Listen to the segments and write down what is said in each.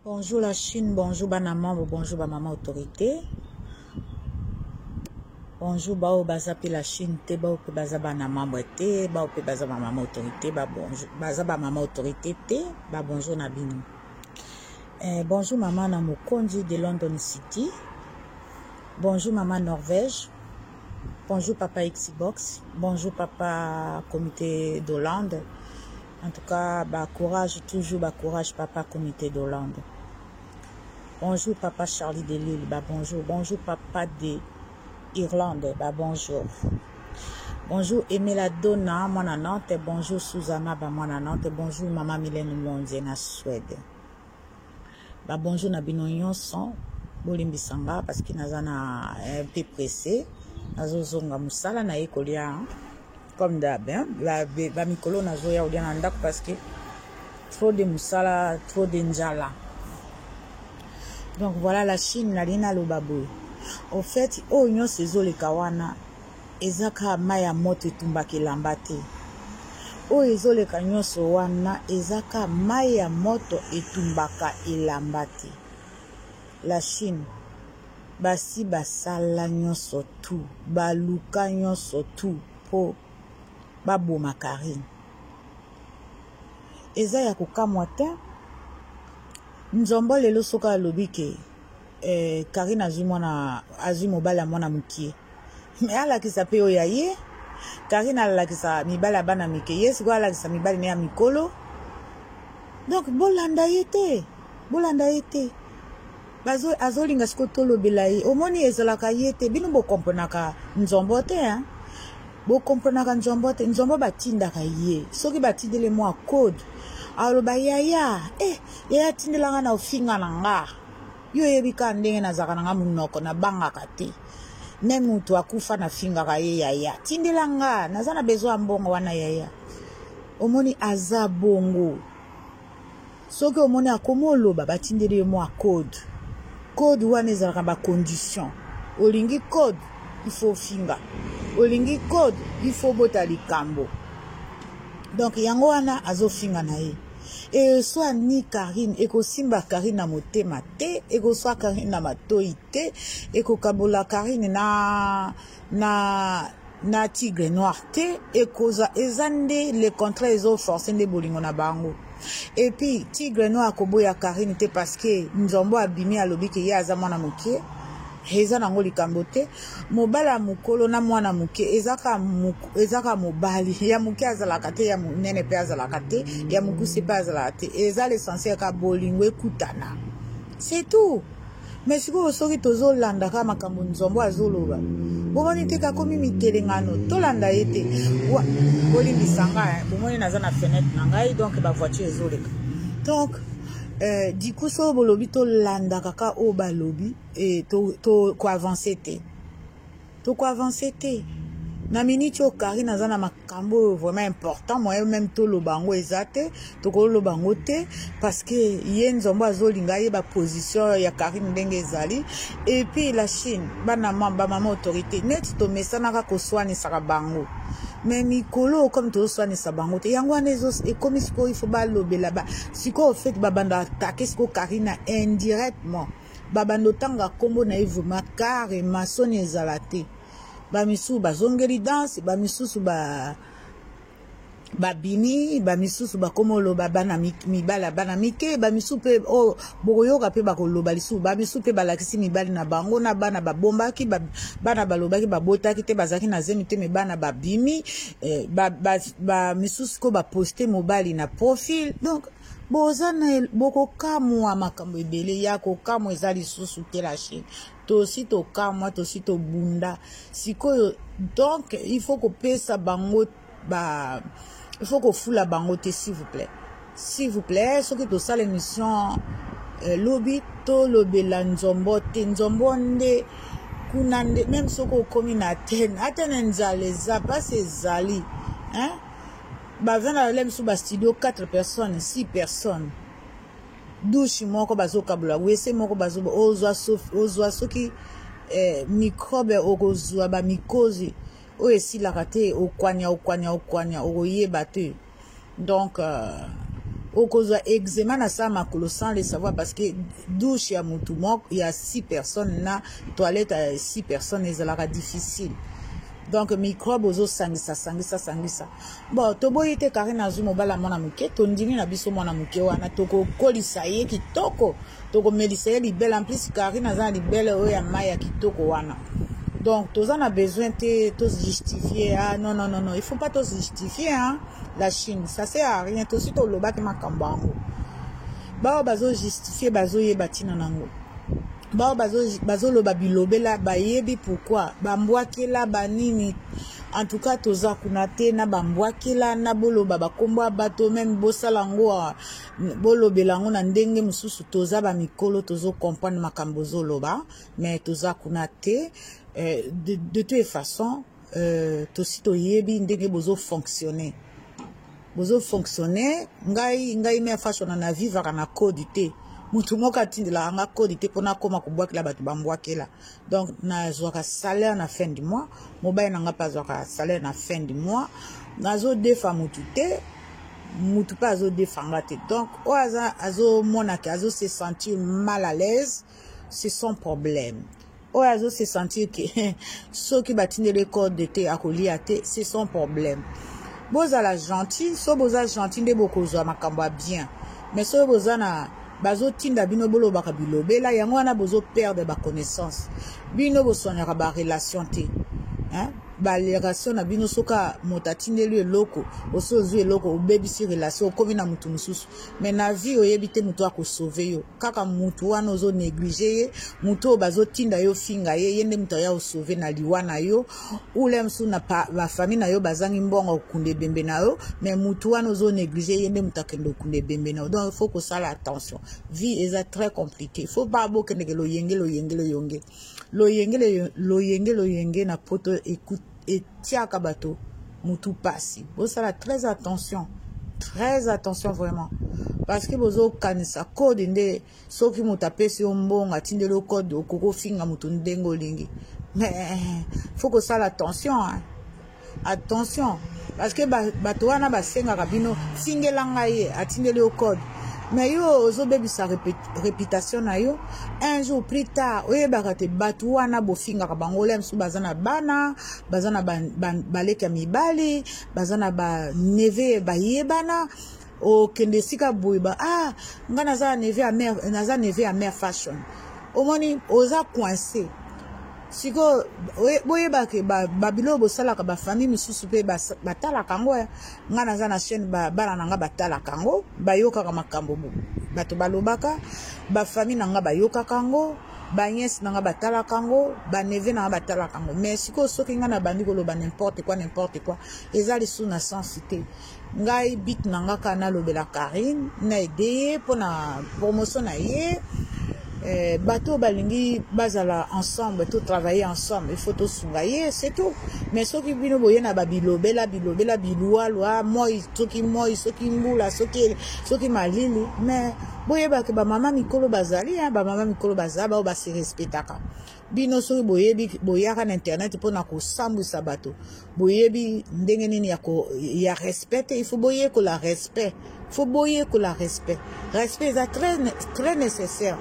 Bonjour la Chine, bonjour bana membre, bonjour ba maman autorité. Bonjour bao baza pe la Chine te bao pe baza bana membre te, bao pe baza ba maman autorité, ba bonjour baza ba maman autorité te, ba bonjour na bino. Bonjour maman na Mokondi de London City. Bonjour maman Norvège. Bonjour papa Xbox. Bonjour papa comité d'Hollande. En tout cas, bah courage, toujours bah courage papa comité d'Hollande. Bonjour papa Charlie de Lille, bah bonjour. Bonjour papa de Irlande, bah bonjour. Bonjour Emela Donna, mon Nantes. Bonjour Susanna, bah mon Nantes. Bonjour maman Mylène Mondie na Suède. Bah bonjour na bino nyonso. Bolimbi sanga parce que nazana un peu pressé. Nazo zonga musala na ekolia. Comme d'hab, la mikolo na zoya ou bien parce que trop de musala, trop de njala. Donc voilà la Chine, la lina lobabo. Au fait, onyo sezo le kawana, ezaka maya moto etumbaki lambate. O ezo le kanyo so wana, ezaka maya moto etumbaka elambate. La Chine, basi basala nyonso tu, baluka nyonso tu po babo makarine. Eza ya kukamwa te. Nzombo lelo soka lobi ke Karine azwi mobala mwana mukie. Me alakisa pe oyo ye. Karine alakisa mibala bana mike. Yes go alakisa mibali ne ya mikolo. Donc bolanda yete. Bolanda yete. Bazo azolinga siko tolobela ye. Omoni ezalaka yete bino bo komprenaka nzombo te hein. Bo komprenaka nzombo te. Nzombo batindaka ye. Soki batindele mo code. Alors ba yaya yaya tindelanga na ofinga na nga yo yebika ndenge na zaka nga munoko na banga kate ne mutu akufa na finga ka ye yaya tindelanga nazana besoin mbongo wana yaya omoni aza bongo soki omoni akomolo ba batindele mo code wana ezalaka ba condition olingi code il faut finga olingi code il faut bota likambo. Donc yango wana azofinga na ye. Et soit ni Karine eko simba Karine na motema te, eko soit Karine na matoi te, eko kabola Karine na tigre noir te, eko za ezande le contrat ezo forcé nde bolingo na bango. Et puis tigre noir koboya Karine te parce que nzombo abimi alobi ke ye aza mwana mokie. Eza nango likambo te mobala mukolo na mwana muke ezaka mobali ya muke azalaka te ya munene pe azalaka te ya mukuse pe azalaka te eza l'essentiel ka bolingo ekutana c'est tout. Mais siko soki tozolanda ka makambo nzombo azoloba bomoni te ka komi mitelengano tolanda yete wa bolimbisanga bomoni naza na fenêtre na ngai donc ba voiture ezoleka donc du coup so bolobi to landa kaka o balobi et to ko avancer te na minute o Karine azana makambo vraiment important moi même to lobango ezate to ko lobango te parce que ye nzombo azolinga ye ba position ya Karine ndenge ezali et puis la Chine bana maman autorité net to mesana ka ko swani saka bango. Mais mikolo comme to swani sabango te yango anezo et comme siko il faut ba lobela ba siko au fait babanda attaquer siko Karine indirectement babando tanga kombo na evuma carrément son ezalate ba misu bazongeli danse ba misusu ba bini ba misusu ba komolo bana mibala bana mike ba misu pe o boyoka pe ba koloba lisu ba misu pe balakisi mibali na bango na bana babombaki bana balobaki babotaki te bazaki na zemi te me bana babimi ba misusu ko ba poster mobali na profil. Donc bozana boko kamwa makambo ebele ya ko kamwa ezali susu te la Chine to si to kamwa to si to bunda sikoyo. Donc il faut ko pesa bango ba il faut que foule la bangote s'il vous plaît ce que to sala émission lobby to lobela nzombo te nzombo nde kunande même ce ko komi na Athènes nzale za pas ezali hein ba vena lem sous ba studio 4 personnes 6 personnes douche moko bazokabula wese moko bazoba ozwa soki microbe okozwa ba mikozi o esila kate okwanya okoyeba te. Donc okozwa eczéma na sa makolo sans le savoir parce que douche ya mutu moko il y a 6 personnes na toilette à 6 personnes ezalaka difficile. Donc microbe ozo sangisa bon toboyi te Karine azwi mobala mwana muke tondimi na biso mwana muke wana toko kolisa ye kitoko toko melisa ye libele en plus Karine aza libele oyo ya mai ya kitoko wana. Donc tous on a besoin de tous justifier. Ah non il faut pas tous justifier hein la Chine ça sert à rien tout suite au loba qui m'a kambango ba bazo justifier bazo ye batina nango ba bazo loba bilobela ba yebi pourquoi bambwakela banini en tout cas toza kunate na bambwakela na boloba bakombo bato même bosalango bolobelango na ndenge mususu toza ba mikolo tozo comprendre makambo zoloba mais toza kunate de toute façon tosi toyebi ndenge bozo fonctionner ngai me fashion na vivre na code te mutu moka tindela anga code te pona koma kubwakela batu bambwakela donc na zwaka salaire na fin du mois mobile nanga pas zwaka salaire na fin du mois nazo defa mutu te mutu pas azo defanga te donc o azo monaka azo se sentir mal à l'aise c'est son problème. O azo se sentir que ceux qui batindent le code de te akolia te c'est son problème. Bozala gentil, so boza gentil de bokozwa makambo bien. Mais so boza na bazo tinda bino bolo bakabilo bela yango wana bozo perdre ba connaissance. Bino bosonera ba relation te. Hein? Ba relation na bino soka motatinde lui loko, oso zwe loko obebisi relation komi na mutu mususu. Mais na vie oyebite mutu ako sauver yo. Kaka mutu wana ozo négliger, mutu bazo tinda yo finga ye yende mutu ya sauver na liwana yo. Ule msu na ba famille na yo bazangi mbongo kunde bembe na yo, mais mutu wana ozo négliger yende mutu akendo kunde bembe na yo. Donc il faut que ça la attention. Vie est très compliquée. Faut pas boke ndeke lo yenge. Lo yenge na poto écoute et tiaka bato mutu pasi. Bosa la très attention vraiment parce que bozo kanisa code nde soki mutapesi ombonga tinde le code okoko finga mutu ndengo lingi mais faut que ça l'attention hein. Attention parce que bato wana basenga kabino fingelanga ye atinde le code. Mais yo ozo bebi sa réputation na yo un jour plus tard oye bakate batu wana bofinga kabango lemsu bazana bana bazana baleka mibali bazana ba neve ba yebana o kende sika boiba ah ngana za neve a mère fashion omoni oza coincé siko boyeba ke babilo bosala ka ba famille misusu pe batala kango ngana za na chaîne bana nanga batala kango bayoka ka makambo bato balobaka ba famille nanga bayoka kango ba nièce nanga batala kango ba neve nanga batala kango mais siko soki ngana bandi koloba n'importe quoi ezali sous na sensité ngai bit nanga kana lobela Karine na idée pour na promotion na ye bateau balingi bazala ensemble tout travailler ensemble il faut tout sungaye c'est tout mais ceux qui bino boye na bilobela bilwa moi soki mbula soki malili mais boye ba ke ba mama mikolo bazali hein ba mama mikolo bazaba ba se respectaka bino soki boyaka na internet pour na ko sambwisa bato boyebi ndenge nini ya respect il faut boye ko la respect respect est très nécessaire.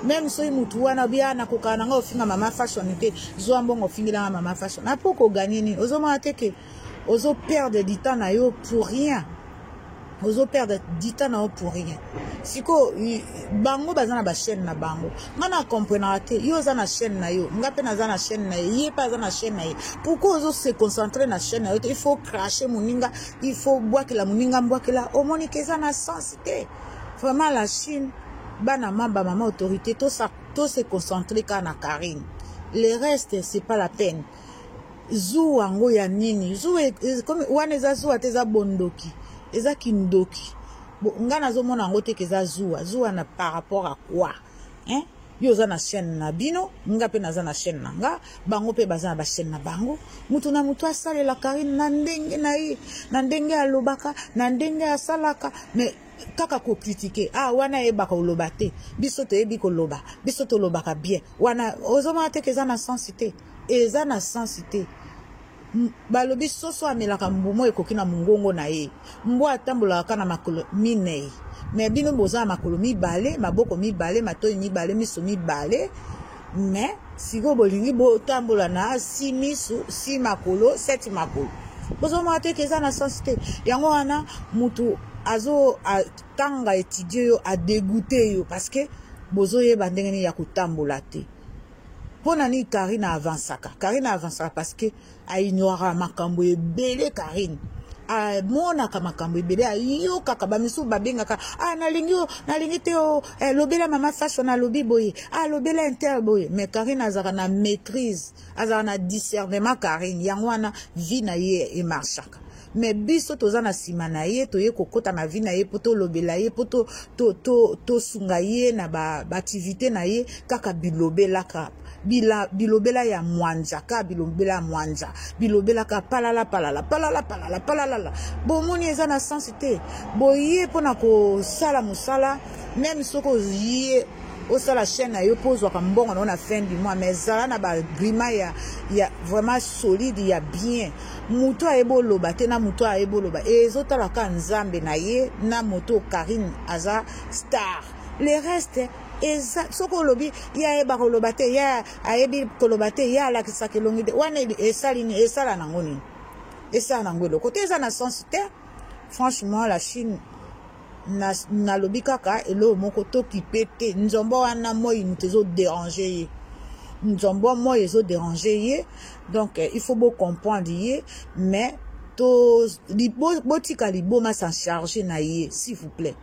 Même si mutu wana bia na kokana nga ofinga mama fashion te zo mbongo ofingila mama fashion na poko gagner ni ozo mateke ozo perdre du temps na yo pour rien siko bango bazana ba chaîne na bango ngana comprendre te yo za na chaîne na yo ngape na za na chaîne na ye pas za na chaîne na ye pourquoi ozo se concentrer na chaîne na yo il faut cracher muninga il faut boakela muninga mbwakela omonique za na sensité vraiment la Chine bana mamba maman autorité tout se concentrer quand na Karine le reste c'est pas la peine zu ango ya nini zu comme wana za zu ateza bondoki eza kindoki ngana zo mona ngo te keza zuwa na par rapport à quoi hein yo za na chaîne na bino nga pe na za na chaîne nga bango pe bazana ba chaîne na bango mutu na mutu asale la Karine na ndenge na ye na ndenge alobaka na ndenge asalaka mais kaka ko critiquer ah wana eba ko loba te biso to ebi ko loba biso to lobaka bien wana ozoma te keza na sensité balobi soso amelaka mbumo ekoki na mungongo na ye mbo atambolaka na makolo minei mais bino boza makolo mibale maboko mibale matoi mibale miso mibale mais siko bolingi botambola na si miso si makolo 7 makolo bozo mate keza na sensité yango wana mutu azo tanga étudier yo a dégoûter yo parce que bozo yeba ndenge ya kutambola te. Pona ni Karine avansaka parce que a ignora makambo ebele Karine a mona ka makambo ebele a yoka ka bamisu babengaka nalingi te lobela mama fashion na lobi boye lobela inter boye mais Karine azaka na maîtrise azaka na discernement Karine yango wana vie na ye e marchaka mais biso toza na sima na ye toye kokota na vie na ye poto lobela ye poto to sunga ye na ba activité na ye kaka bilobela ka bilobela ya mwanja ka bilobela mwanja bilobela ka palala bomoni eza na sensité boye pona ko sala musala même soko ye osala chaîne na yo pozwaka mbongo na fin du mois mais zala na ba grima ya vraiment solide ya bien muto ayebo loba te na muto ayebo loba ezotala ka nzambe na ye na moto Karine aza star le reste eza soko lobi ya eba koloba te ya ayebi koloba te ya la kisaka longi de wana esala nango nini esala nango le côté eza na sensité franchement la Chine na lobi kaka elo moko to kipete nzombo wana moi mutezo déranger ye nzombo moi ezo déranger ye donc il faut beau comprendre ye mais to botika liboma s'en charger na ye s'il vous plaît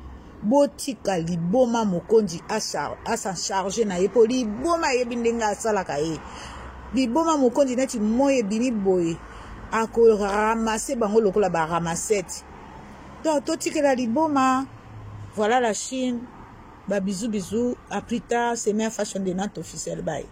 botika liboma mokonzi a s'en charger na ye po liboma ye bindenga asalaka ye liboma mokonzi neti moi bimi boye ako ramasser bango lokola ba ramassette. Donc, tout ce que la liboma, voilà la Chine. Bah, bisous, à plus tard, c'est ma fashion de notre officiel. Bye.